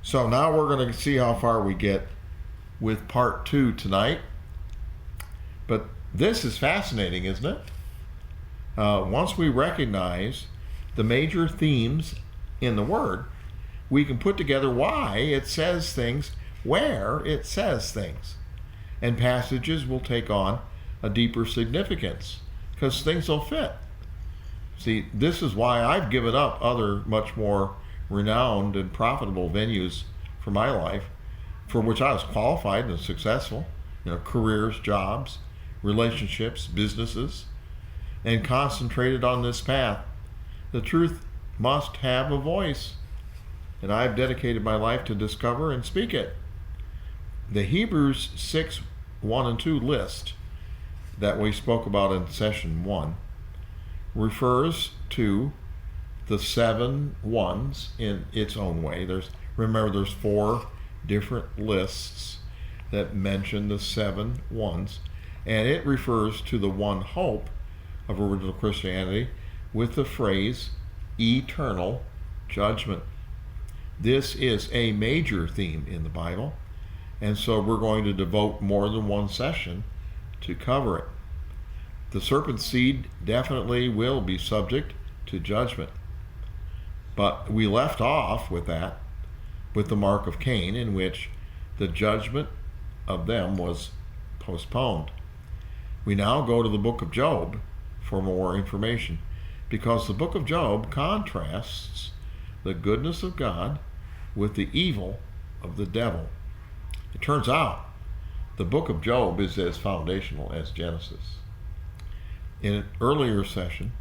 So now we're going to see how far we get with part 2 tonight. But this is fascinating, isn't it? Once we recognize the major themes in the Word, we can put together why it says things, where it says things. And passages will take on a deeper significance because things will fit. See, this is why I've given up other much more renowned and profitable venues for my life, for which I was qualified and successful, careers, jobs, relationships, businesses, and concentrated on this path. The truth must have a voice, and I've dedicated my life to discover and speak it. The Hebrews 6:1 and 2 list that we spoke about in session 1 refers to the 7 ones in its own way. Remember, there's 4 different lists that mention the 7 ones, and it refers to the one hope of original Christianity with the phrase eternal judgment. This is a major theme in the Bible, and so we're going to devote more than one session to cover it. The serpent's seed definitely will be subject to judgment, but we left off with the mark of Cain, in which the judgment of them was postponed. We now go to the book of Job for more information, because the book of Job contrasts the goodness of God with the evil of the devil. It turns out the book of Job is as foundational as Genesis. In an earlier session,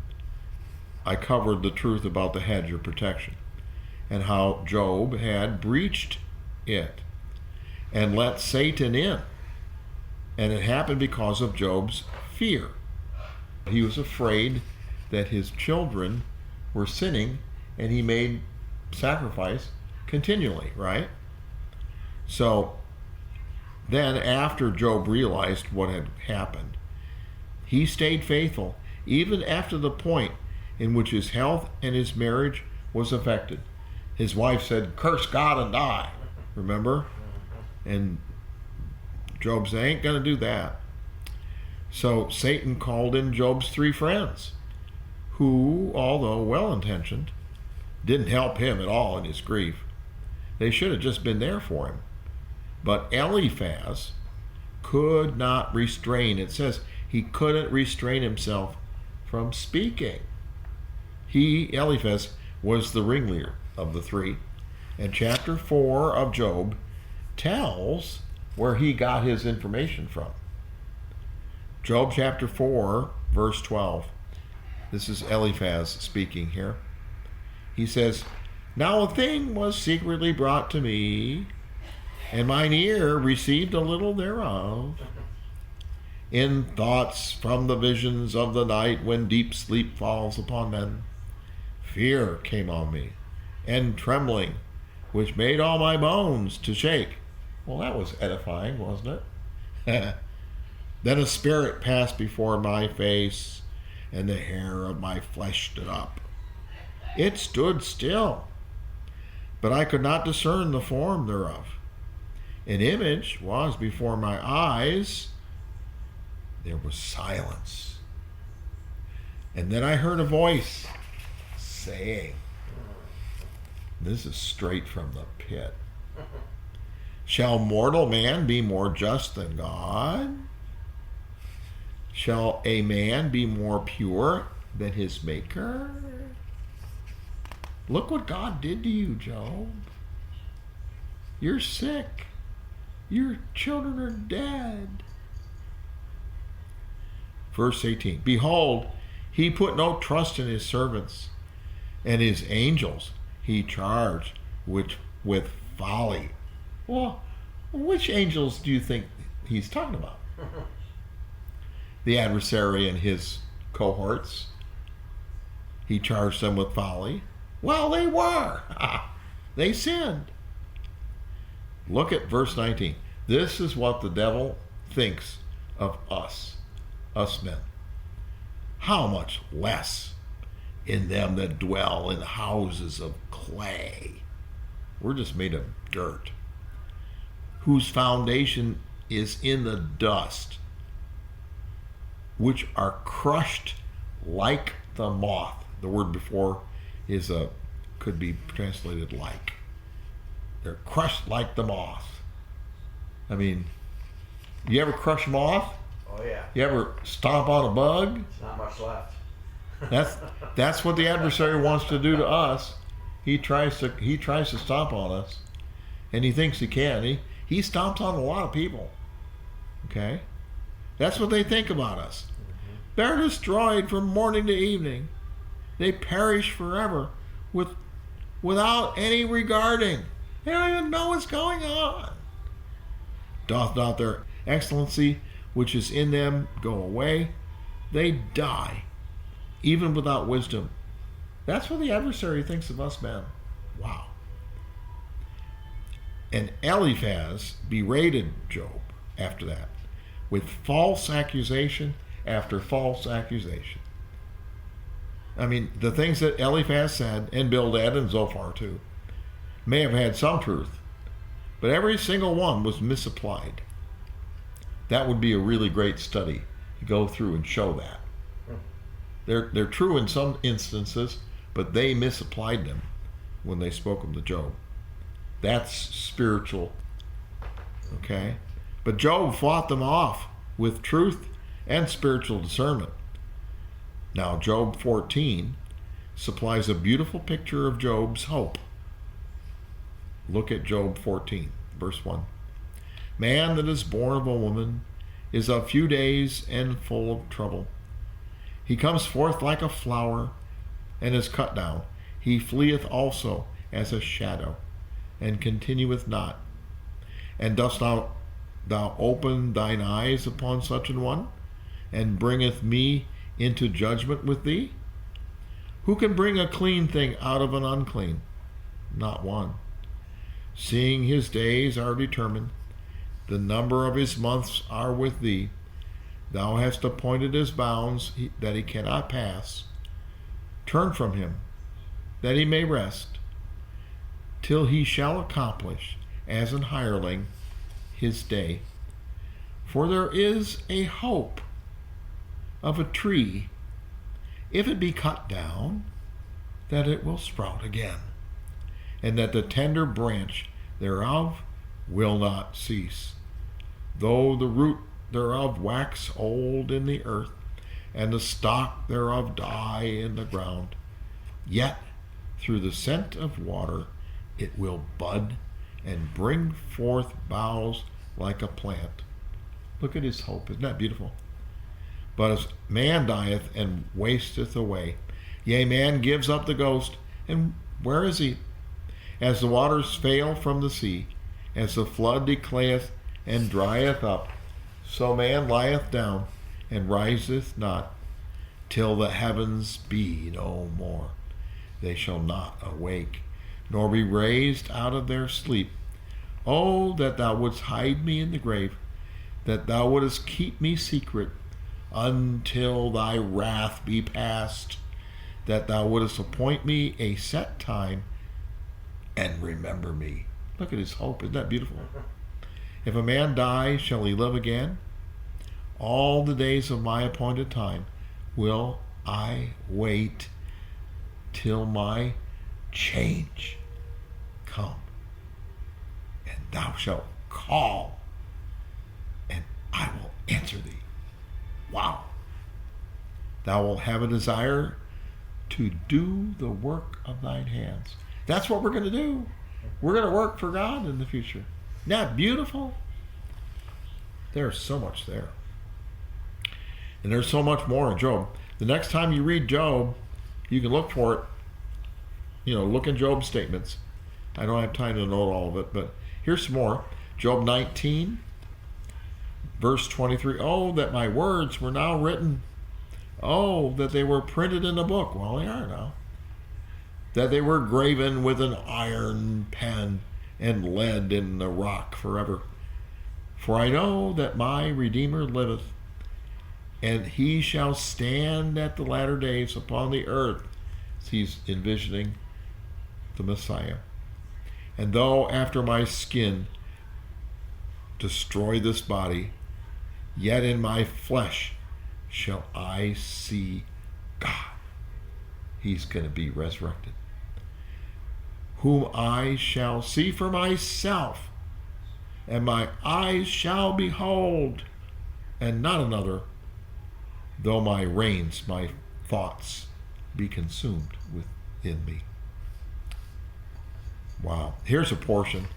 I covered the truth about the hedge of protection and how Job had breached it and let Satan in. And it happened because of Job's fear. He was afraid that his children were sinning, and he made sacrifice continually, right? So then, after Job realized what had happened, he stayed faithful, even after the point in which his health and his marriage was affected. His wife said, "Curse God and die," remember? And Job said, "I ain't going to do that." So Satan called in Job's 3 friends, who, although well-intentioned, didn't help him at all in his grief. They should have just been there for him. But Eliphaz could not restrain. It says he couldn't restrain himself from speaking. Eliphaz, was the ringleader of the 3. And chapter 4 of Job tells where he got his information from. Job chapter 4, verse 12. This is Eliphaz speaking here. He says, "Now a thing was secretly brought to me, and mine ear received a little thereof. In thoughts from the visions of the night, when deep sleep falls upon men, fear came on me, and trembling, which made all my bones to shake." Well, that was edifying, wasn't it? "Then a spirit passed before my face, and the hair of my flesh stood up. It stood still, but I could not discern the form thereof. An image was before my eyes. There was silence. And then I heard a voice saying," this is straight from the pit, "Shall mortal man be more just than God? Shall a man be more pure than his maker? Look what God did to you, Job. You're sick. Your children are dead." Verse 18, "Behold, he put no trust in his servants, and his angels he charged with folly." Well, which angels do you think he's talking about? The adversary and his cohorts. He charged them with folly. Well, they were. They sinned. Look at verse 19. This is what the devil thinks of us men. How much less in them that dwell in houses of clay. We're just made of dirt. Whose foundation is in the dust, which are crushed like the moth. The word before is could be translated like. They're crushed like the moth. I mean, you ever crush a moth? Oh yeah. You ever stomp on a bug? There's not much left. That's what the adversary wants to do to us. He tries to stomp on us, and he thinks he can. He stomps on a lot of people. Okay? That's what they think about us. Mm-hmm. They're destroyed from morning to evening. They perish forever without any regarding. They don't even know what's going on. Doth not their excellency which is in them go away? They die, even without wisdom. That's what the adversary thinks of us men. Wow. And Eliphaz berated Job after that with false accusation after false accusation. I mean, the things that Eliphaz said, and Bildad and Zophar too, may have had some truth, but every single one was misapplied. That would be a really great study to go through and show that. They're true in some instances, but they misapplied them when they spoke them to Job. That's spiritual. Okay? But Job fought them off with truth and spiritual discernment. Now, Job 14 supplies a beautiful picture of Job's hope. Look at Job 14, verse 1. Man that is born of a woman is of few days and full of trouble. He comes forth like a flower and is cut down. He fleeth also as a shadow and continueth not. And dost thou open thine eyes upon such an one, and bringeth me into judgment with thee? Who can bring a clean thing out of an unclean? Not one. Seeing his days are determined, the number of his months are with thee. Thou hast appointed his bounds that he cannot pass. Turn from him, that he may rest, till he shall accomplish, as an hireling, his day. For there is a hope of a tree, if it be cut down, that it will sprout again, and that the tender branch thereof will not cease. Though the root thereof wax old in the earth, and the stalk thereof die in the ground, yet through the scent of water it will bud and bring forth boughs like a plant. Look at his hope. Isn't that beautiful? But as man dieth and wasteth away, yea, man gives up the ghost, and where is he? As the waters fail from the sea, as the flood declayeth and drieth up, so man lieth down and riseth not, till the heavens be no more. They shall not awake, nor be raised out of their sleep. Oh, that thou wouldst hide me in the grave, that thou wouldst keep me secret until thy wrath be past, that thou wouldst appoint me a set time and remember me. Look at his hope. Isn't that beautiful? If a man die, shall he live again? All the days of my appointed time will I wait till my change come. And thou shalt call, and I will answer thee. Wow. Thou wilt have a desire to do the work of thine hands. That's what we're going to do. We're going to work for God in the future. Isn't that beautiful? There's so much there. And there's so much more in Job. The next time you read Job, you can look for it. Look in Job's statements. I don't have time to note all of it, but here's some more. Job 19, verse 23. Oh, that my words were now written. Oh, that they were printed in a book. Well, they are now. That they were graven with an iron pen and lead in the rock forever. For I know that my Redeemer liveth, and he shall stand at the latter days upon the earth. He's envisioning the Messiah. And though after my skin destroy this body, yet in my flesh shall I see God. He's going to be resurrected. Whom I shall see for myself, and my eyes shall behold, and not another, though my reins, my thoughts, be consumed within me. Wow. Here's a portion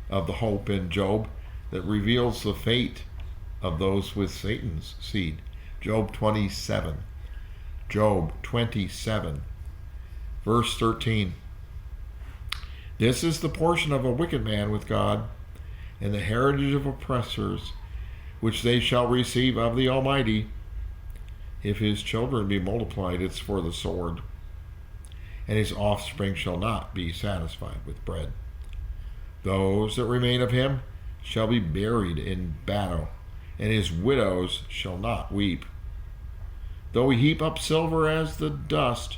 of the hope in Job that reveals the fate of those with Satan's seed. Job 27. Job 27, verse 13. This is the portion of a wicked man with God, and the heritage of oppressors, which they shall receive of the Almighty. If his children be multiplied, it's for the sword, and his offspring shall not be satisfied with bread. Those that remain of him shall be buried in battle, and his widows shall not weep. Though he heap up silver as the dust,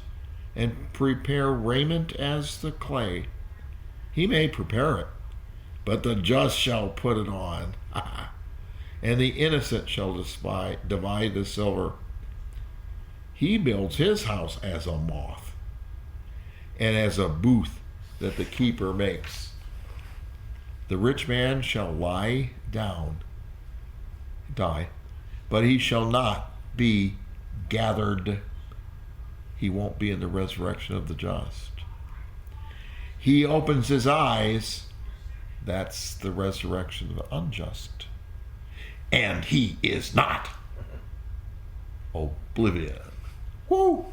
and prepare raiment as the clay, he may prepare it, but the just shall put it on, and the innocent shall divide the silver. He builds his house as a moth, and as a booth that the keeper makes. The rich man shall lie down, die, but he shall not be gathered. He won't be in the resurrection of the just. He opens his eyes. That's the resurrection of the unjust. And he is not. Oblivion. Woo!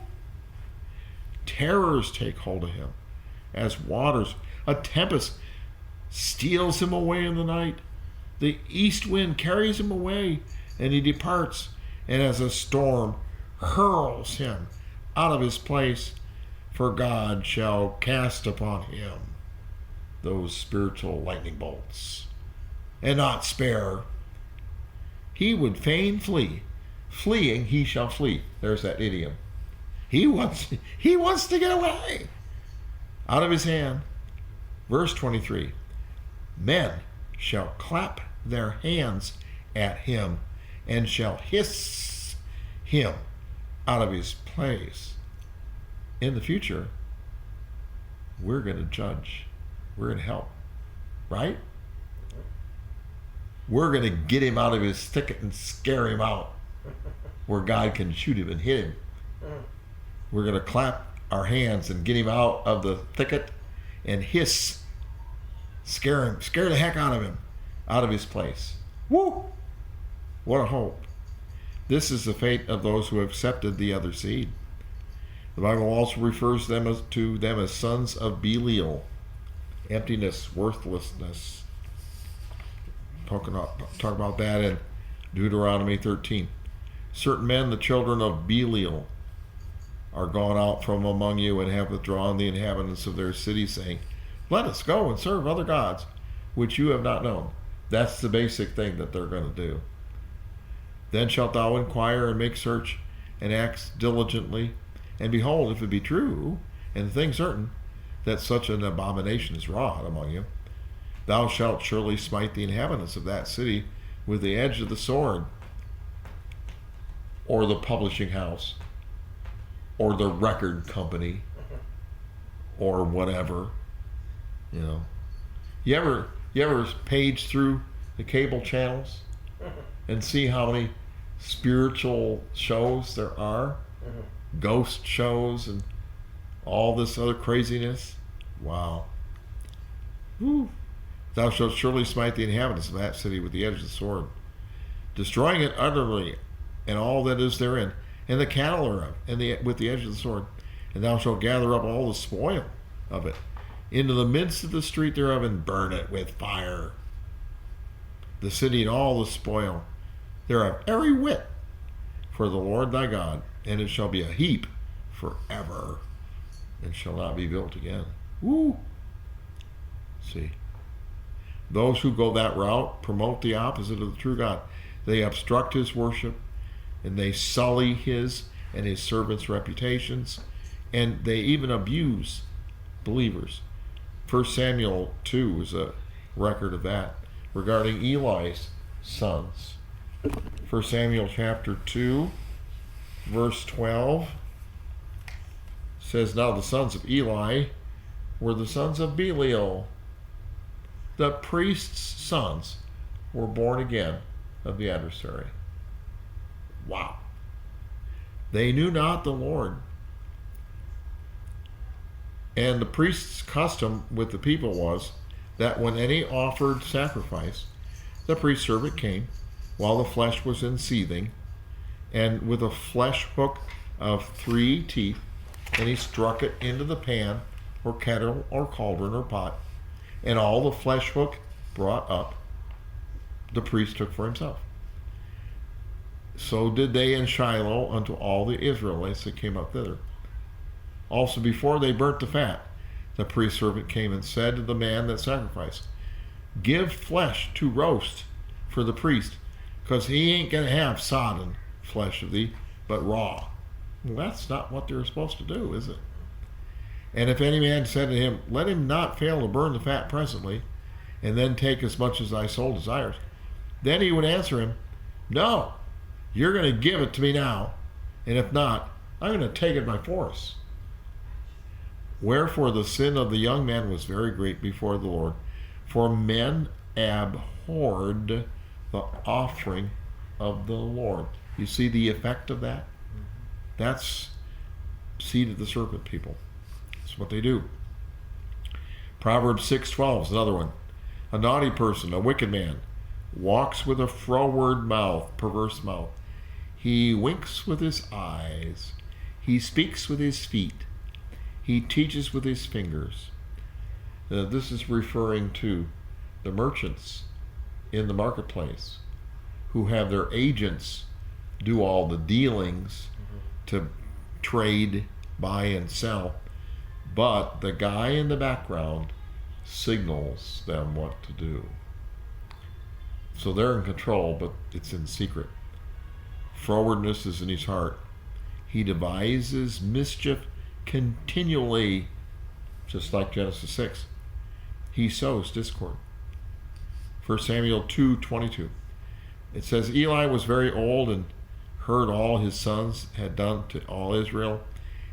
Terrors take hold of him as waters. A tempest steals him away in the night. The east wind carries him away, and he departs, and as a storm hurls him out of his place. For God shall cast upon him those spiritual lightning bolts, and not spare. He would fain flee. Fleeing, he shall flee. There's that idiom. He wants to get away out of his hand. Verse 23. Men shall clap their hands at him, and shall hiss him out of his place. In the future, we're going to judge. We're going to help. Right? We're going to get him out of his thicket and scare him out where God can shoot him and hit him. We're going to clap our hands and get him out of the thicket and hiss. Scare him. Scare the heck out of him. Out of his place. Woo! What a hope. This is the fate of those who have accepted the other seed. The Bible also refers to them as sons of Belial. Emptiness, worthlessness. Talk about that in Deuteronomy 13. Certain men, the children of Belial, are gone out from among you and have withdrawn the inhabitants of their city, saying, let us go and serve other gods, which you have not known. That's the basic thing that they're going to do. Then shalt thou inquire and make search and act diligently. And behold, if it be true, and the thing certain, that such an abomination is wrought among you, thou shalt surely smite the inhabitants of that city with the edge of the sword, or the publishing house, or the record company, or whatever. You know, you ever page through the cable channels and see how many spiritual shows there are? Ghost shows and all this other craziness. Wow. Woo. Thou shalt surely smite the inhabitants of that city with the edge of the sword, destroying it utterly, and all that is therein, and the cattle thereof, and with the edge of the sword. And thou shalt gather up all the spoil of it into the midst of the street thereof, and burn it with fire. The city and all the spoil thereof, every whit, for the Lord thy God, and it shall be a heap forever, and shall not be built again. Woo! See, those who go that route promote the opposite of the true God. They obstruct his worship, and they sully his and his servants' reputations, and they even abuse believers. 1 Samuel 2 is a record of that regarding Eli's sons. 1 Samuel chapter 2, verse 12 says, Now the sons of Eli were the sons of Belial. The priest's sons were born again of the adversary. Wow. They knew not the Lord. And the priest's custom with the people was that when any offered sacrifice, the priest servant came while the flesh was in seething, and with a flesh hook of 3 teeth, and he struck it into the pan or kettle or cauldron or pot, and all the flesh hook brought up, the priest took for himself. So did they in Shiloh unto all the Israelites that came up thither. Also before they burnt the fat, the priest servant came and said to the man that sacrificed, Give flesh to roast for the priest, because he ain't going to have sodden flesh of thee, but raw. Well, that's not what they're supposed to do, is it? And if any man said to him, Let him not fail to burn the fat presently, and then take as much as thy soul desires, then he would answer him, No, you're going to give it to me now, and if not, I'm going to take it by force. Wherefore the sin of the young man was very great before the Lord, for men abhorred the offering of the Lord. You see the effect of that? That's seed of the serpent, people. That's what they do. Proverbs 6:12 is another one. A naughty person, a wicked man, walks with a froward mouth, perverse mouth. He winks with his eyes. He speaks with his feet. He teaches with his fingers. This is referring to the merchants in the marketplace who have their agents do all the dealings to trade, buy, and sell. But the guy in the background signals them what to do. So they're in control, but it's in secret. Frowardness is in his heart. He devises mischief continually, just like Genesis 6. He sows discord. 1 Samuel 2:22. It says, Eli was very old and heard all his sons had done to all Israel,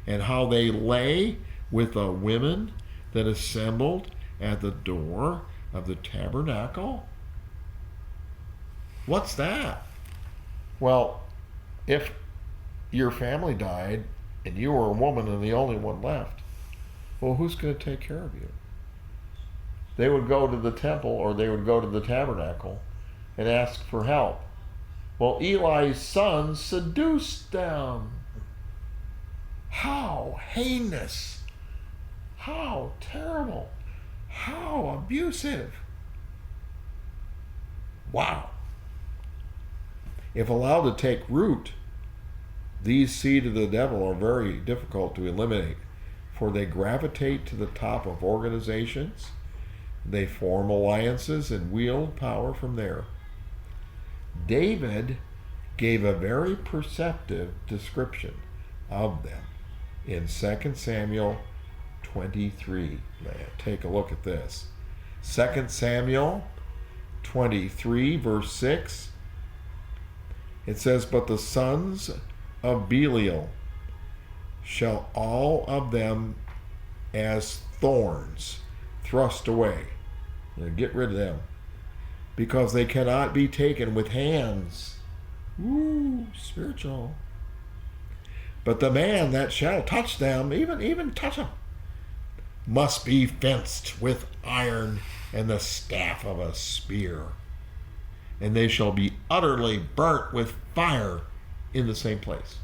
and how they lay with the women that assembled at the door of the tabernacle. What's that? Well, if your family died and you were a woman and the only one left, well, who's going to take care of you? They would go to the temple or they would go to the tabernacle and ask for help. Well, Eli's sons seduced them. How heinous. How terrible. How abusive. Wow. If allowed to take root, these seed of the devil are very difficult to eliminate, for they gravitate to the top of organizations, they form alliances and wield power from there. David gave a very perceptive description of them in 2 Samuel 23. Take a look at this. 2 Samuel 23, verse 6. It says, But the sons of Belial shall all of them as thorns thrust away. Get rid of them, because they cannot be taken with hands. Ooh, spiritual. But the man that shall touch them, even touch them, must be fenced with iron and the staff of a spear. And they shall be utterly burnt with fire in the same place.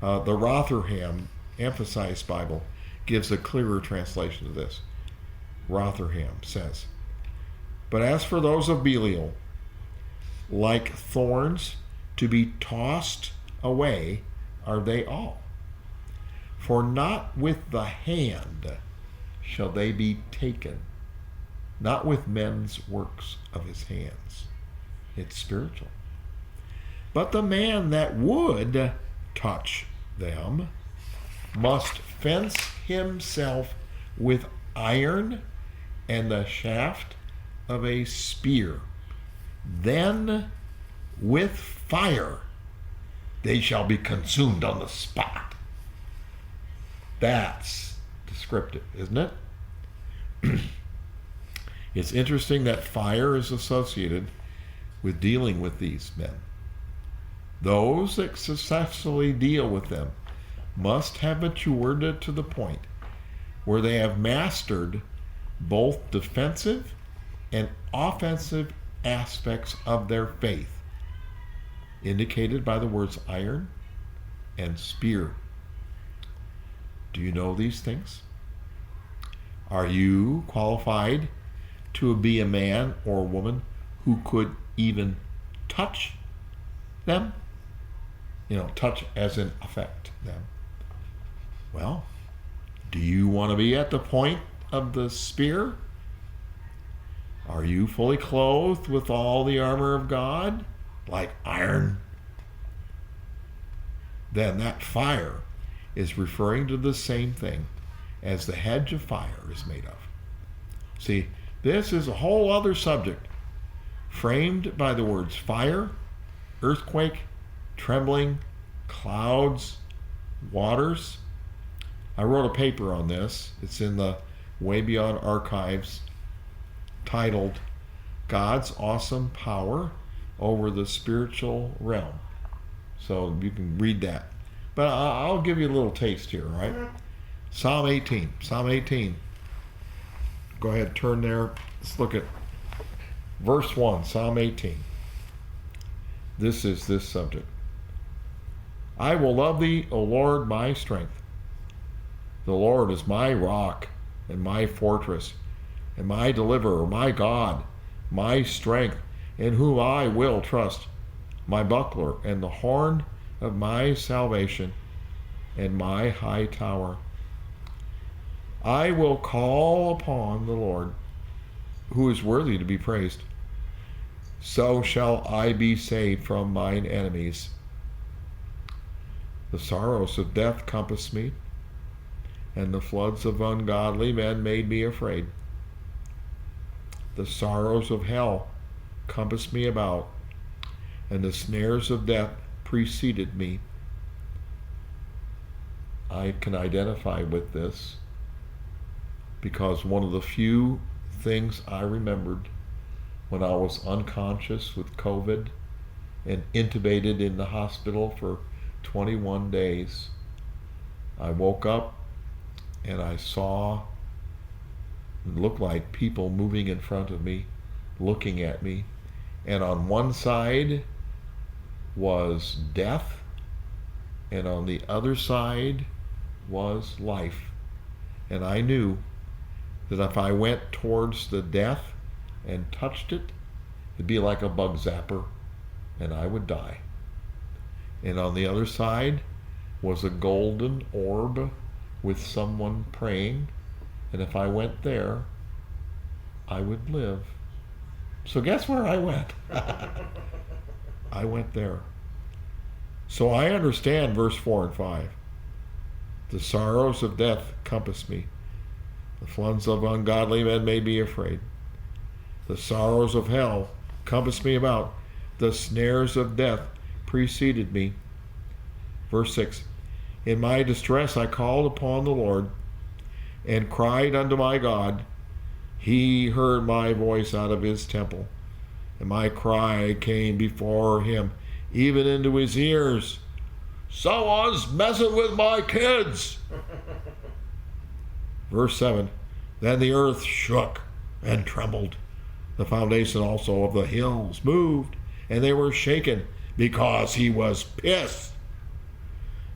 The Rotherham Emphasized Bible gives a clearer translation of this. Rotherham says, But as for those of Belial, like thorns to be tossed away are they all. For not with the hand shall they be taken, not with men's works of his hands. It's spiritual. But the man that would touch them must fence himself with iron and the shaft of a spear. Then with fire they shall be consumed on the spot. That's descriptive, isn't it? It's interesting that fire is associated with dealing with these men. Those that successfully deal with them must have matured to the point where they have mastered both defensive and offensive aspects of their faith, indicated by the words iron and spear. Do you know these things? Are you qualified to be a man or a woman who could even touch them? Touch as in affect them. Well, do you want to be at the point of the spear? Are you fully clothed with all the armor of God, like iron? Then that fire is referring to the same thing as the hedge of fire is made of. See, this is a whole other subject, framed by the words fire, earthquake, trembling, clouds, waters. I wrote a paper on this. It's in the Way Beyond archives, titled God's Awesome Power Over the Spiritual Realm. So you can read that. But I'll give you a little taste here, all right? Psalm 18. Psalm 18. Go ahead, turn there. Let's look at verse 1, Psalm 18. This is this subject. I will love thee, O Lord, my strength. The Lord is my rock and my fortress, and my deliverer, my God, my strength, in whom I will trust, my buckler and the horn of my salvation, and my high tower. I will call upon the Lord, who is worthy to be praised. So shall I be saved from mine enemies. The sorrows of death compassed me, and the floods of ungodly men made me afraid. The sorrows of hell compassed me about, and the snares of death preceded me. I can identify with this because one of the few things I remembered when I was unconscious with COVID and intubated in the hospital for 21 days, I woke up and I saw it looked like people moving in front of me, looking at me, and on one side was death, and on the other side was life. And I knew that if I went towards the death and touched it, it'd be like a bug zapper, and I would die. And on the other side was a golden orb with someone praying, and if I went there, I would live. So guess where I went? I went there. So I understand verse 4 and 5. The sorrows of death compassed me. The floods of ungodly men made me afraid. The sorrows of hell compassed me about. The snares of death preceded me. Verse 6. In my distress I called upon the Lord and cried unto my God. He heard my voice out of his temple, and my cry came before him, even into his ears. Someone's messing with my kids. Verse 7. Then the earth shook and trembled. The foundation also of the hills moved, and they were shaken, because he was pissed.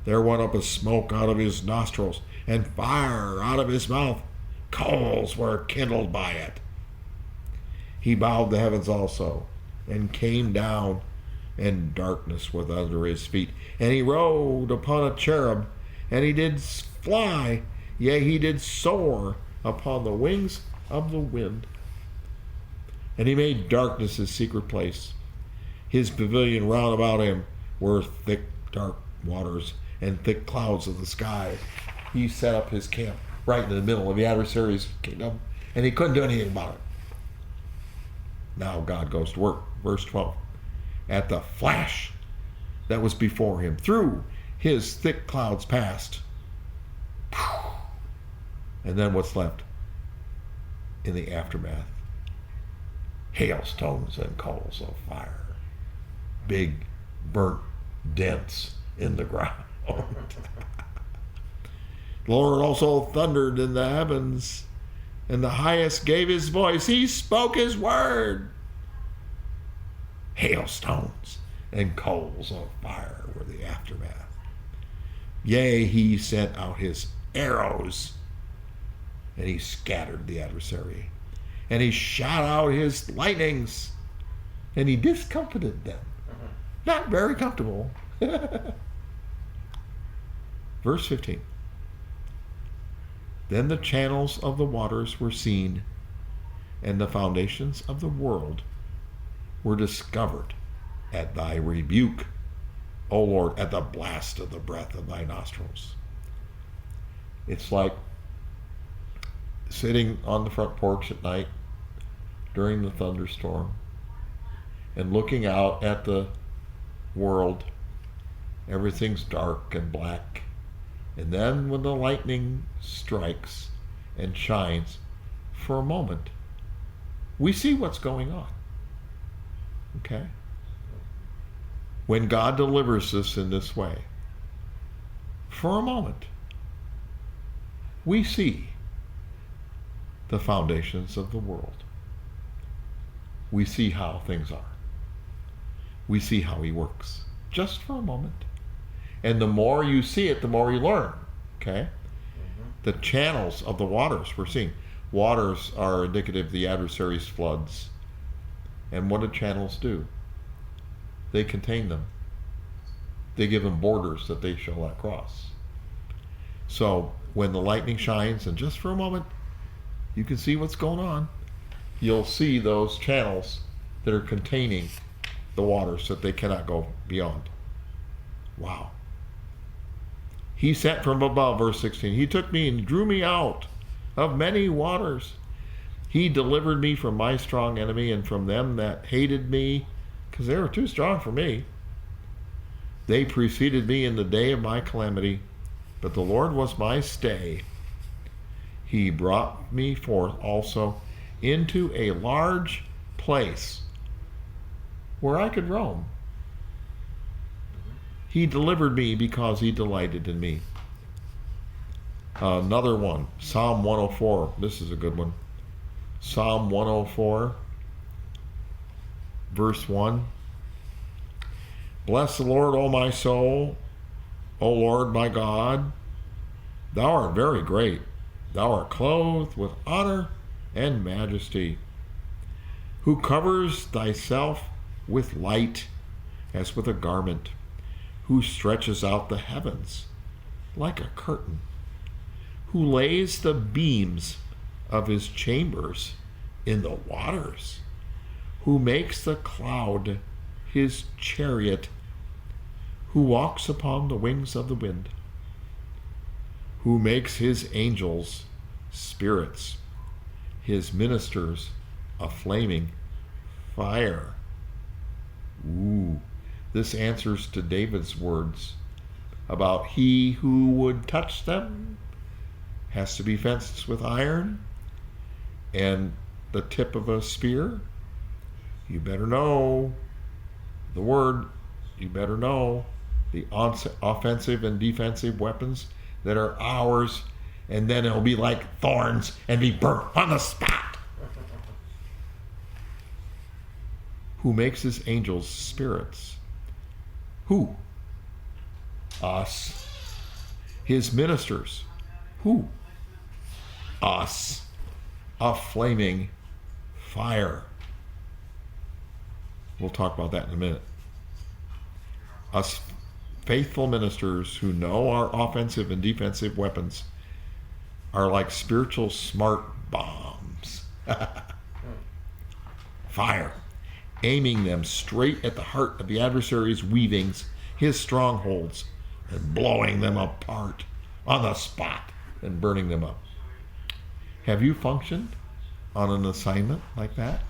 There went up a smoke out of his nostrils, and fire out of his mouth. Coals were kindled by it. He bowed the heavens also, and came down, and darkness was under his feet. And he rode upon a cherub, and he did fly, yea, he did soar upon the wings of the wind. And he made darkness his secret place. His pavilion round about him were thick dark waters and thick clouds of the sky. He set up his camp right in the middle of the adversary's kingdom. And he couldn't do anything about it. Now God goes to work. Verse 12. At the flash that was before him, through his thick clouds passed. And then what's left in the aftermath? Hailstones and coals of fire. Big burnt dents in the ground. The Lord also thundered in the heavens, and the highest gave his voice. He spoke his word. Hailstones and coals of fire were the aftermath. Yea, he sent out his arrows, and he scattered the adversary. And he shot out his lightnings, and he discomfited them. Not very comfortable. Verse 15. Then the channels of the waters were seen, and the foundations of the world were discovered at thy rebuke, O Lord, at the blast of the breath of thy nostrils. It's like sitting on the front porch at night during the thunderstorm and looking out at the world. Everything's dark and black. And then when the lightning strikes and shines, for a moment, we see what's going on. Okay? When God delivers us in this way, for a moment, we see the foundations of the world. We see how things are. We see how he works, just for a moment. And the more you see it, the more you learn. Okay? The channels of the waters we're seeing. Waters are indicative of the adversary's floods. And what do channels do? They contain them. They give them borders that they shall not cross. So when the lightning shines, and just for a moment, you can see what's going on, you'll see those channels that are containing the waters that they cannot go beyond. Wow. He sent from above, verse 16. He took me and drew me out of many waters. He delivered me from my strong enemy and from them that hated me, because they were too strong for me. They preceded me in the day of my calamity, but the Lord was my stay. He brought me forth also into a large place where I could roam. He delivered me because he delighted in me. Another one, Psalm 104. This is a good one. Psalm 104, verse 1. Bless the Lord, O my soul, O Lord my God. Thou art very great. Thou art clothed with honor and majesty, who covers thyself with light as with a garment, who stretches out the heavens like a curtain, who lays the beams of his chambers in the waters, who makes the cloud his chariot, who walks upon the wings of the wind, who makes his angels spirits, his ministers a flaming fire. Ooh. This answers to David's words about he who would touch them has to be fenced with iron and the tip of a spear. You better know the word. You better know the offensive and defensive weapons that are ours, and then it'll be like thorns and be burnt on the spot. Who makes his angels spirits? Who? Us. His ministers. Who? Us. A flaming fire. We'll talk about that in a minute. Us faithful ministers who know our offensive and defensive weapons are like spiritual smart bombs. Fire. Aiming them straight at the heart of the adversary's weavings, his strongholds, and blowing them apart on the spot and burning them up. Have you functioned on an assignment like that?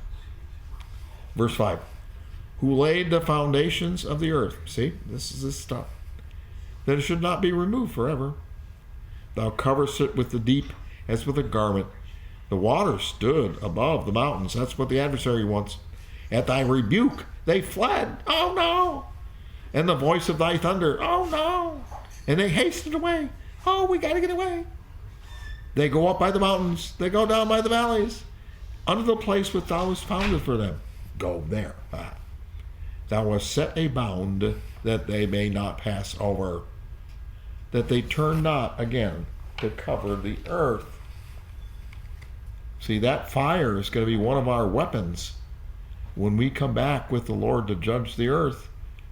Verse 5. Who laid the foundations of the earth. See, this is this stuff. That it should not be removed forever. Thou coverest it with the deep as with a garment. The waters stood above the mountains. That's what the adversary wants. At thy rebuke they fled. Oh no. And the voice of thy thunder. Oh no. And they hastened away. Oh, we got to get away. They go up by the mountains. They go down by the valleys. Unto the place which thou hast founded for them. Go there. Thou hast set a bound that they may not pass over, that they turn not again to cover the earth. See, that fire is going to be one of our weapons when we come back with the Lord to judge the earth.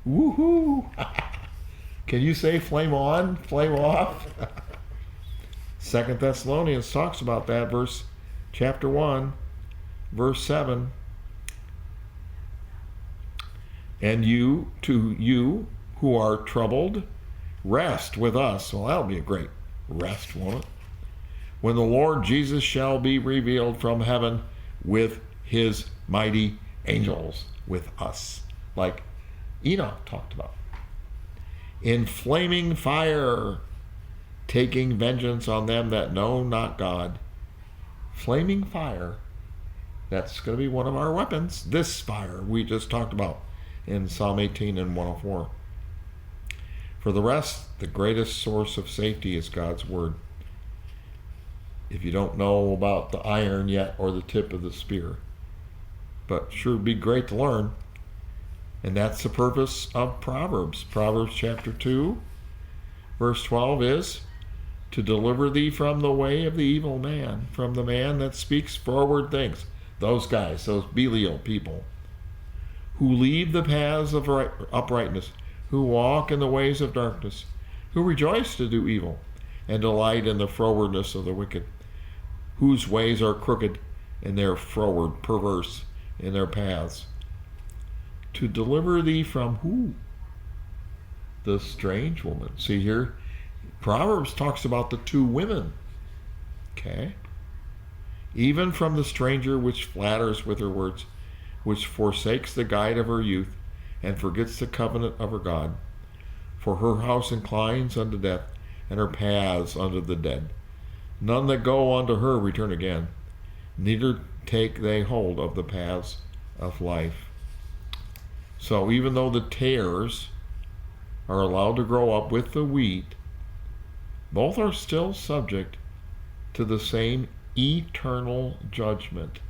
Woohoo! Can you say flame on, flame off? 2 Thessalonians talks about that, chapter 1, verse 7. And you, to you who are troubled, rest with us. Well, that'll be a great rest, won't it? When the Lord Jesus shall be revealed from heaven with his mighty angels, with us, like Enoch talked about. In flaming fire, taking vengeance on them that know not God. Flaming fire, that's going to be one of our weapons. This fire we just talked about in Psalm 18 and 104. For the rest, the greatest source of safety is God's Word. If you don't know about the iron yet or the tip of the spear, but sure would be great to learn. And that's the purpose of Proverbs. Proverbs chapter 2, verse 12 is to deliver thee from the way of the evil man, from the man that speaks forward things. Those guys, those Belial people, who leave the paths of uprightness, who walk in the ways of darkness, who rejoice to do evil, and delight in the frowardness of the wicked, whose ways are crooked, and they are froward, perverse in their paths. To deliver thee from who? The strange woman. See here, Proverbs talks about the two women. Okay? Even from the stranger which flatters with her words, which forsakes the guide of her youth, and forgets the covenant of her God. For her house inclines unto death, and her paths unto the dead. None that go unto her return again, neither take they hold of the paths of life. So even though the tares are allowed to grow up with the wheat, both are still subject to the same eternal judgment.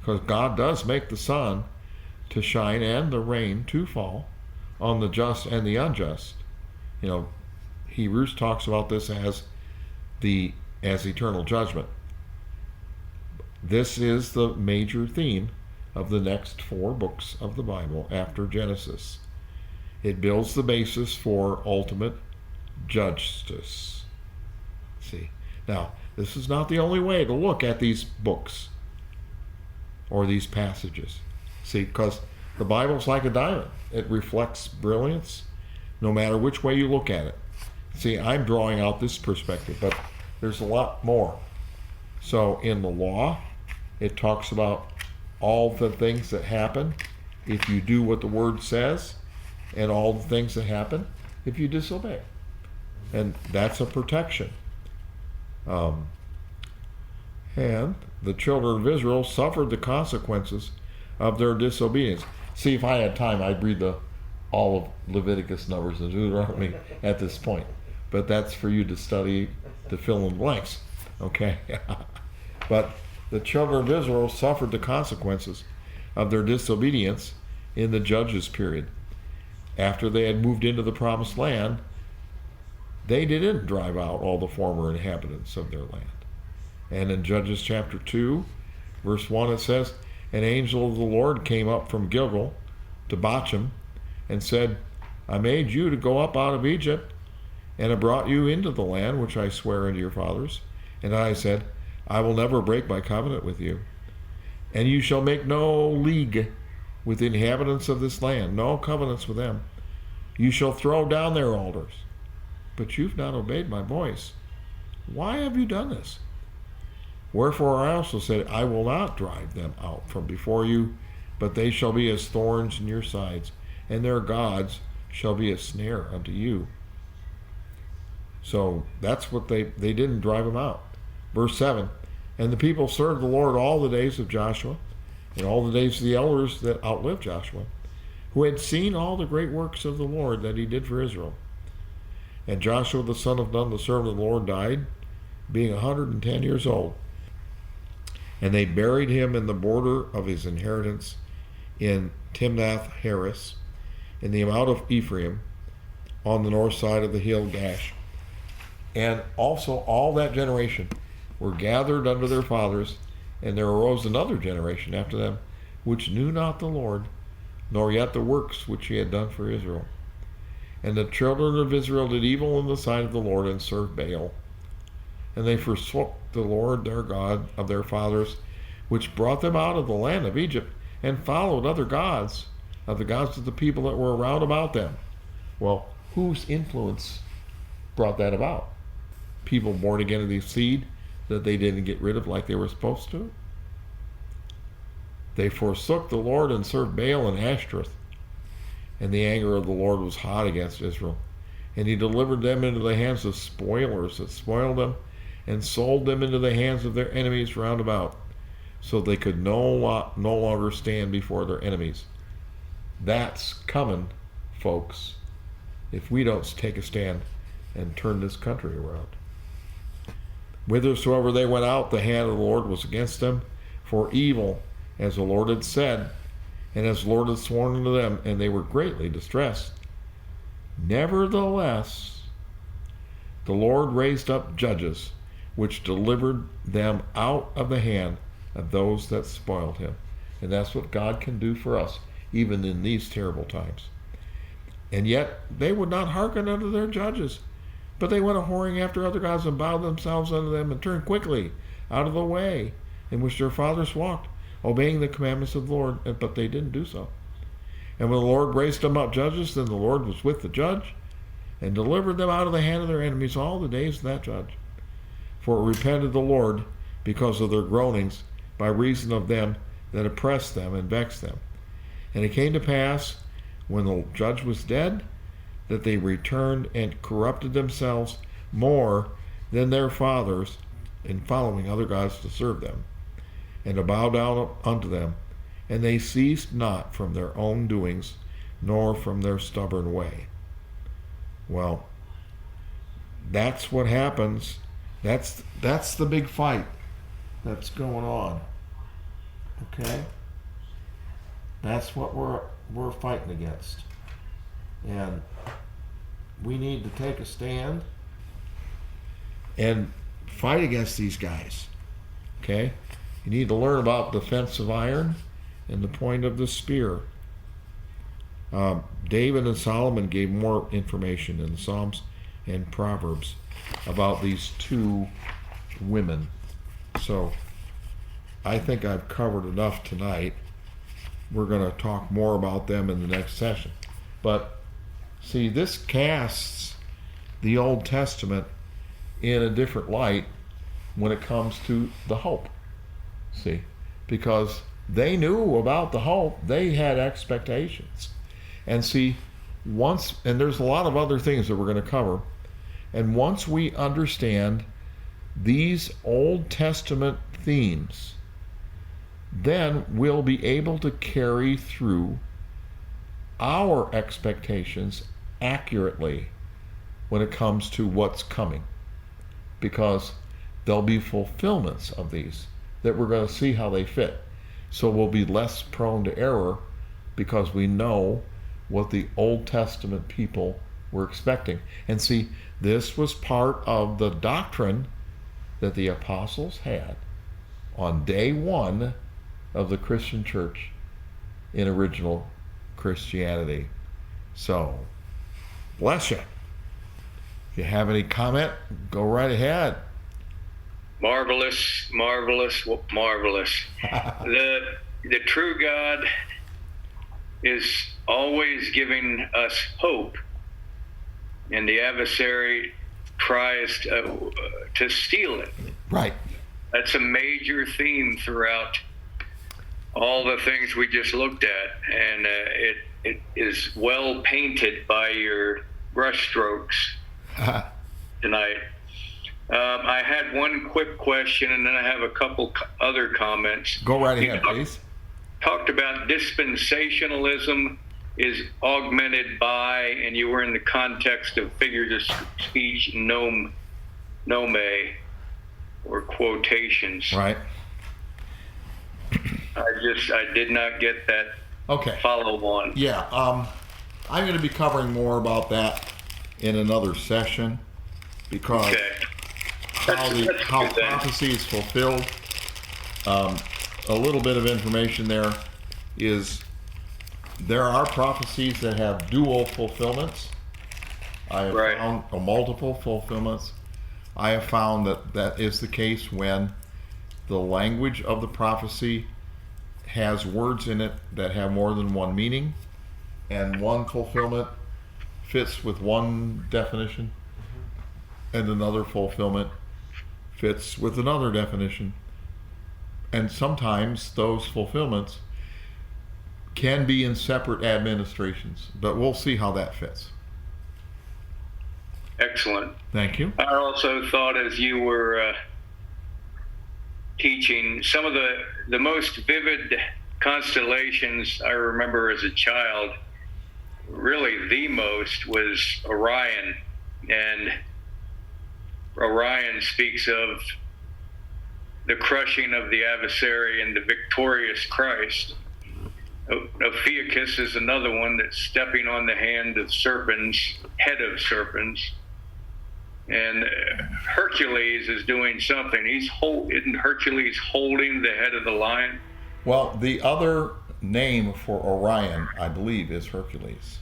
Because God does make the sun to shine and the rain to fall on the just and the unjust. You know, Hebrews talks about this as eternal judgment. This is the major theme of the next 4 books of the Bible after Genesis. It builds the basis for ultimate justice. See, now this is not the only way to look at these books or these passages. See, because the Bible's like a diamond. It reflects brilliance no matter which way you look at it. See, I'm drawing out this perspective, but there's a lot more. So in the law, it talks about all the things that happen if you do what the Word says, and all the things that happen if you disobey. And that's a protection. And the children of Israel suffered the consequences of their disobedience. See, if I had time, I'd read all of Leviticus, Numbers, and Deuteronomy at this point. But that's for you to study to fill in blanks. Okay? But the children of Israel suffered the consequences of their disobedience in the Judges period. After they had moved into the promised land, they didn't drive out all the former inhabitants of their land. And in Judges chapter 2, verse 1, it says, An angel of the Lord came up from Gilgal to Bochim and said, I made you to go up out of Egypt, and have brought you into the land which I swear unto your fathers. And I said, I will never break my covenant with you. And you shall make no league with the inhabitants of this land, no covenants with them. You shall throw down their altars. But you've not obeyed my voice. Why have you done this? Wherefore I also said, I will not drive them out from before you, but they shall be as thorns in your sides, and their gods shall be a snare unto you. So that's what they didn't drive them out. Verse 7, and the people served the Lord all the days of Joshua, and all the days of the elders that outlived Joshua, who had seen all the great works of the Lord that he did for Israel. And Joshua the son of Nun, the servant of the Lord, died, being 110 years old. And they buried him in the border of his inheritance in Timnath-Heres, in the mount of Ephraim, on the north side of the hill Gash. And also all that generation were gathered unto their fathers, and there arose another generation after them, which knew not the Lord, nor yet the works which he had done for Israel. And the children of Israel did evil in the sight of the Lord, and served Baal. And they forsook the Lord their God of their fathers, which brought them out of the land of Egypt, and followed other gods, of the gods of the people that were around about them. Well, whose influence brought that about? People born again of the seed that they didn't get rid of like they were supposed to? They forsook the Lord and served Baal and Ashtoreth. And the anger of the Lord was hot against Israel. And he delivered them into the hands of spoilers that spoiled them, and sold them into the hands of their enemies round about, so they could no longer stand before their enemies. That's coming, folks, if we don't take a stand and turn this country around. Whithersoever they went out, the hand of the Lord was against them for evil, as the Lord had said, and as the Lord had sworn unto them, and they were greatly distressed. Nevertheless, the Lord raised up judges, which delivered them out of the hand of those that spoiled him. And that's what God can do for us, even in these terrible times. And yet they would not hearken unto their judges, but they went a-whoring after other gods, and bowed themselves unto them, and turned quickly out of the way in which their fathers walked, obeying the commandments of the Lord, but they didn't do so. And when the Lord raised them up judges, then the Lord was with the judge, and delivered them out of the hand of their enemies all the days of that judge. For it repented the Lord because of their groanings, by reason of them that oppressed them and vexed them. And it came to pass, when the judge was dead, that they returned and corrupted themselves more than their fathers, in following other gods to serve them, and to bow down unto them. And they ceased not from their own doings, nor from their stubborn way. Well, that's what happens. That's the big fight that's going on. Okay? That's what we're fighting against. And we need to take a stand and fight against these guys. Okay? You need to learn about the fence of iron and the point of the spear. David and Solomon gave more information in the Psalms and Proverbs about these two women. So I think I've covered enough tonight. We're going to talk more about them in the next session. But see, this casts the Old Testament in a different light when it comes to the hope. See, because they knew about the hope, they had expectations. And see, and there's a lot of other things that we're going to cover, and once we understand these Old Testament themes, then we'll be able to carry through our expectations accurately when it comes to what's coming, because there'll be fulfillments of these that we're going to see how they fit. So we'll be less prone to error because we know what the Old Testament people were expecting. And see, this was part of the doctrine that the apostles had on day one of the Christian church in original Christianity. So, bless you. If you have any comment, go right ahead. Marvelous, marvelous, marvelous. The true God is always giving us hope, and the adversary tries to steal it. Right. That's a major theme throughout all the things we just looked at, and it is well painted by your brushstrokes tonight. I had one quick question, and then I have a couple other comments. Go right ahead, please. Talked about dispensationalism is augmented by, and you were in the context of figures of speech, nome, or quotations. Right. I did not get that. Okay. Follow on. Yeah. I'm going to be covering more about that in another session, because how prophecy is fulfilled. A little bit of information there is there are prophecies that have dual fulfillments. I have found multiple fulfillments. I have found that is the case when the language of the prophecy has words in it that have more than one meaning, and one fulfillment fits with one definition, and another fulfillment fits with another definition. And sometimes those fulfillments can be in separate administrations, but we'll see how that fits. Excellent. Thank you. I also thought, as you were teaching, some of the most vivid constellations I remember as a child, really the most, was Orion. And Orion speaks of the crushing of the adversary and the victorious Christ. Ophiuchus is another one that's stepping on the head of serpents. And Hercules is doing something. Isn't Hercules holding the head of the lion? Well, the other name for Orion, I believe, is Hercules.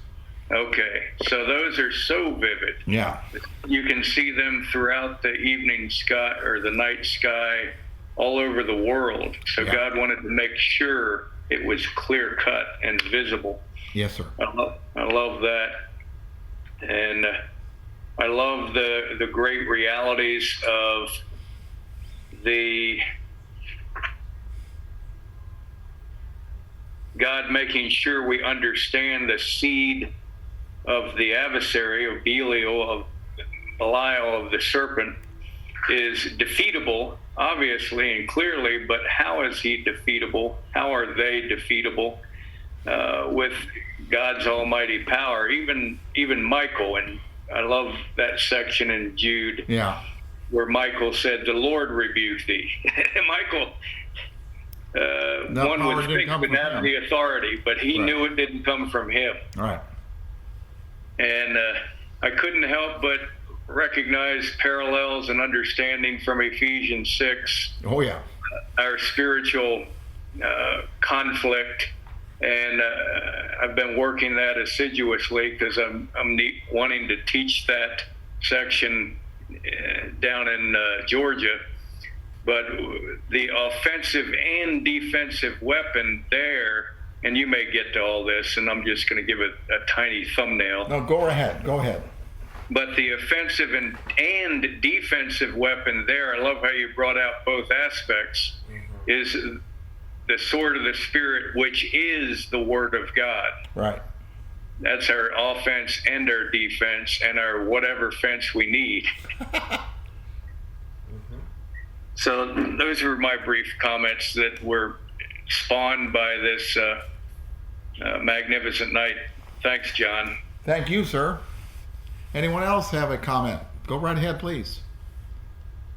Okay, so those are so vivid. Yeah. You can see them throughout the evening sky or the night sky all over the world. So yeah. God wanted to make sure it was clear cut and visible. Yes, sir. I love that. And I love the great realities of the God making sure we understand the seed of the adversary, of Belial, of the serpent, is defeatable, obviously and clearly, but how is he defeatable? How are they defeatable with God's almighty power? Even Michael, and I love that section in Jude, where Michael said, "The Lord rebuke thee." Michael, one would think would have the authority, but he knew it didn't come from him. Right. And I couldn't help but recognize parallels and understanding from Ephesians 6. Oh, yeah. Our spiritual conflict. And I've been working that assiduously because I'm wanting to teach that section down in Georgia. But the offensive and defensive weapon there, and you may get to all this, and I'm just going to give it a tiny thumbnail. No, go ahead. But the offensive and defensive weapon there, I love how you brought out both aspects, is the sword of the Spirit, which is the Word of God. Right. That's our offense and our defense and our whatever fence we need. So those were my brief comments that were spawned by this magnificent night. Thanks, John. Thank you, sir. Anyone else have a comment? Go right ahead, please.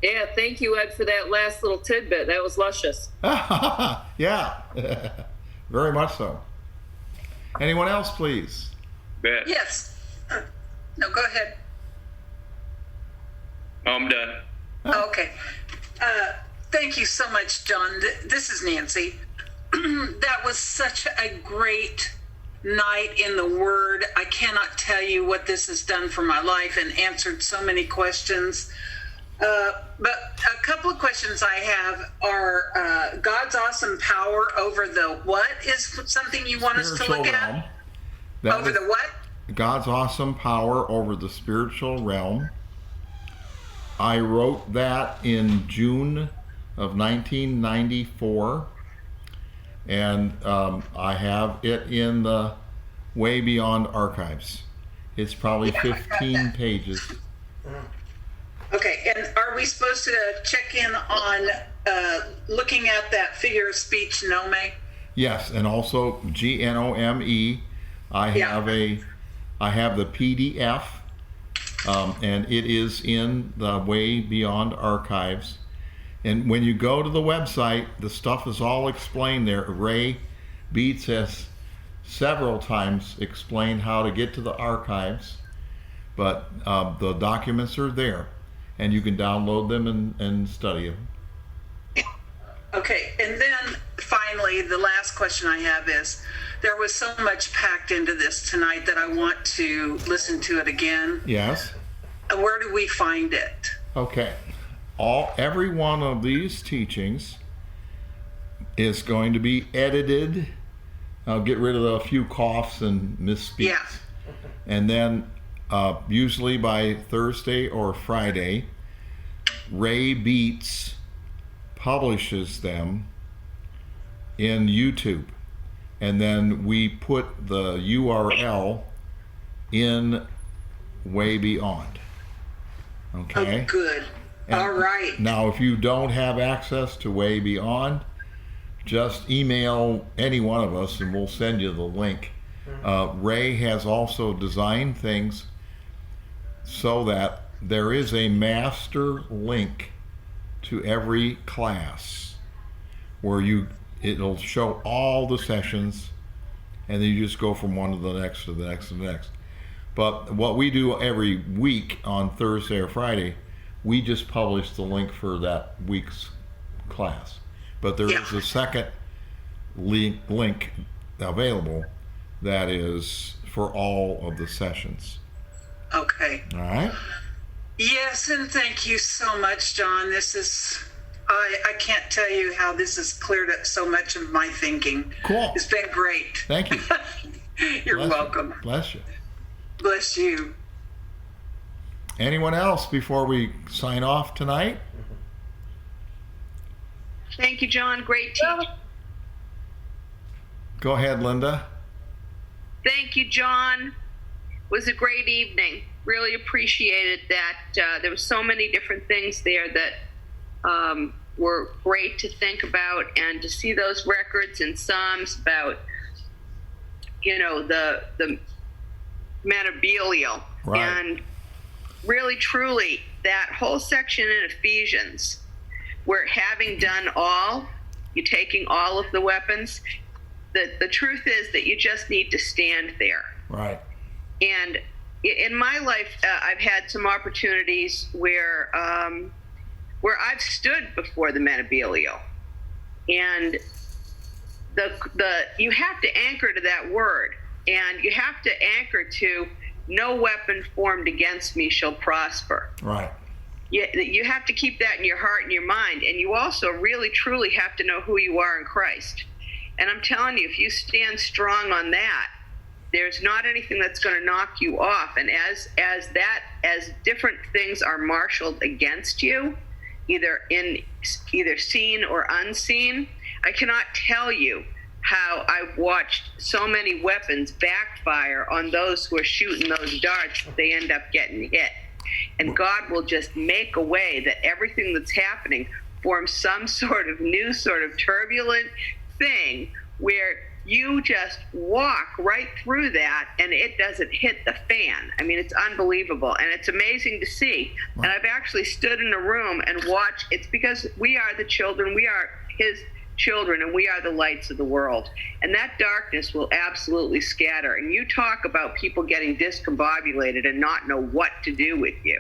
Yeah, thank you, Ed, for that last little tidbit. That was luscious. Yeah, very much so. Anyone else, please? Bet. Yes. No, go ahead. I'm done. Okay. Thank you so much, John. This is Nancy. That was such a great night in the Word. I cannot tell you what this has done for my life and answered so many questions. But a couple of questions I have are God's awesome power over the what is something you want us to look at? Over the what? God's awesome power over the spiritual realm. I wrote that in June of 1994. And I have it in the Way Beyond archives. It's probably 15 pages. Okay, and are we supposed to check in on looking at that figure of speech Nome? Yes, and also GNOME. I have the PDF, and it is in the Way Beyond archives. And when you go to the website, the stuff is all explained there. Ray Beats has several times explained how to get to the archives, but the documents are there, and you can download them and study them. Okay, and then finally, the last question I have is, there was so much packed into this tonight that I want to listen to it again. Yes. Where do we find it? Okay. Every one of these teachings is going to be edited. I'll get rid of a few coughs and misspeaks. Yeah. And then usually by Thursday or Friday, Ray Beats publishes them in YouTube. And then we put the URL in Way Beyond. Okay? Oh, good. And all right. Now, if you don't have access to Way Beyond, just email any one of us and we'll send you the link. Ray has also designed things so that there is a master link to every class where it'll show all the sessions, and then you just go from one to the next to the next to the next. But what we do every week on Thursday or Friday, we just publish the link for that week's class. But there is a second link available that is for all of the sessions. Okay. All right? Yes, and thank you so much, John. This is, I can't tell you how this has cleared up so much of my thinking. Cool. It's been great. Thank you. You're welcome. Bless you. Bless you. Anyone else before we sign off tonight? Thank you, John. Great teaching. Go ahead, Linda. Thank you, John. It was a great evening. Really appreciated that. There were so many different things there that were great to think about, and to see those records in Psalms about, the Manabilial. Right. And really, truly, that whole section in Ephesians, where having done all, you're taking all of the weapons. The truth is that you just need to stand there. Right. And in my life, I've had some opportunities where I've stood before the Manabilio, and you have to anchor to that word, and you have to anchor to no weapon formed against me shall prosper. Right. You have to keep that in your heart and your mind, and you also really truly have to know who you are in Christ. And I'm telling you, if you stand strong on that, there's not anything that's going to knock you off. And as different things are marshaled against you, either seen or unseen, I cannot tell you how I've watched so many weapons backfire on those who are shooting those darts. They end up getting hit. And God will just make a way that everything that's happening forms some sort of new sort of turbulent thing where you just walk right through that and it doesn't hit the fan. I mean, it's unbelievable, and it's amazing to see. Right. And I've actually stood in a room and watched. It's because we are the children, we are his children, and we are the lights of the world. And that darkness will absolutely scatter. And you talk about people getting discombobulated and not know what to do with you.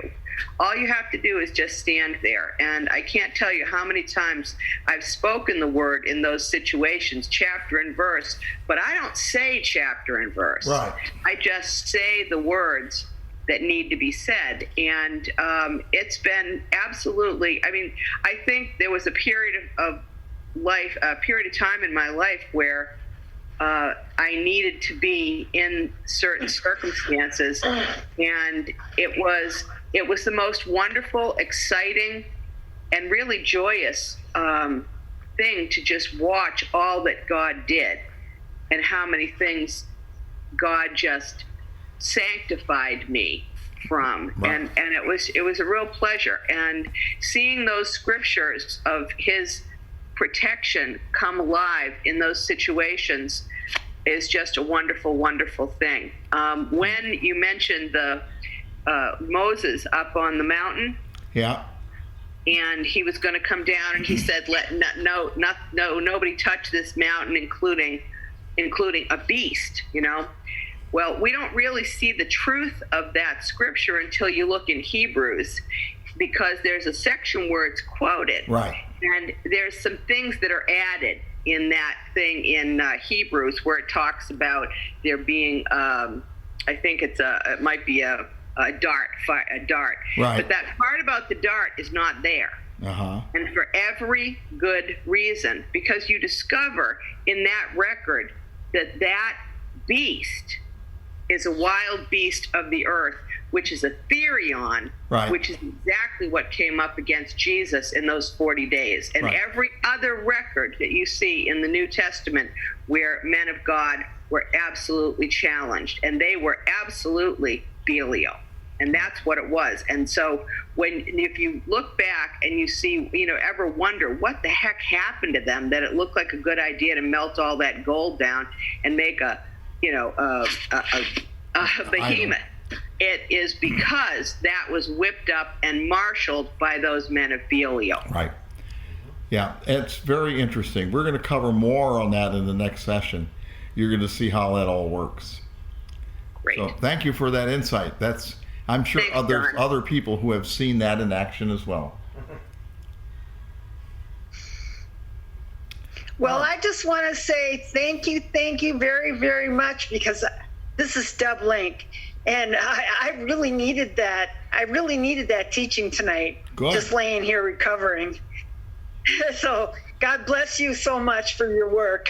All you have to do is just stand there. And I can't tell you how many times I've spoken the word in those situations, chapter and verse, but I don't say chapter and verse. Right. I just say the words that need to be said. And it's been absolutely, I think there was a period of time in my life where I needed to be in certain circumstances, and it was the most wonderful, exciting, and really joyous thing to just watch all that God did and how many things God just sanctified me from. Right. And it was a real pleasure. And seeing those scriptures of his protection come alive in those situations is just a wonderful, wonderful thing. When you mentioned the Moses up on the mountain, Yeah. and he was going to come down, and he said, "Let nobody touch this mountain, including a beast." You know, well, we don't really see the truth of that scripture until you look in Hebrews, because there's a section where it's quoted, Right. and there's some things that are added in that thing in Hebrews where it talks about there being, I think it might be a dart. Right. But that part about the dart is not there. Uh-huh. And for every good reason, because you discover in that record that that beast is a wild beast of the earth, which is a therion, Right. which is exactly what came up against Jesus in those 40 days. And Right. every other record that you see in the New Testament where men of God were absolutely challenged, and they were absolutely Belial. And that's what it was. And so if you look back and you see, ever wonder what the heck happened to them, that it looked like a good idea to melt all that gold down and make a behemoth. It is because that was whipped up and marshaled by those men of Belial. Right. Yeah, it's very interesting. We're going to cover more on that in the next session. You're going to see how that all works. Great. So thank you for that insight. I'm sure Thanks, there's Don. other people who have seen that in action as well. Well, I just want to say thank you very, very much, because this is Deb Link, and I really needed that. I really needed that teaching tonight. Good. Just laying here recovering. So God bless you so much for your work.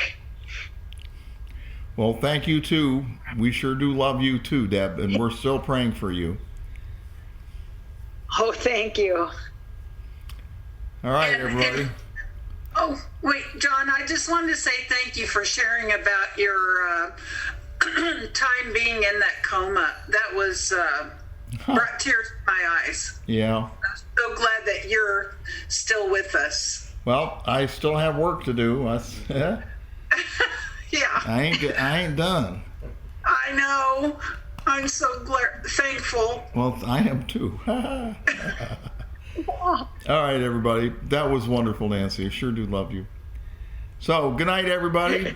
Well, thank you too. We sure do love you too, Deb, and we're still praying for you. Oh, thank you. All right, And- everybody. Oh, wait, John, I just wanted to say thank you for sharing about your time being in that coma. That was brought tears to my eyes. Yeah. I'm so glad that you're still with us. Well, I still have work to do. Yeah, I ain't done. I know. I'm so thankful. Well, I am too. All right, everybody. That was wonderful, Nancy. I sure do love you. So, good night, everybody.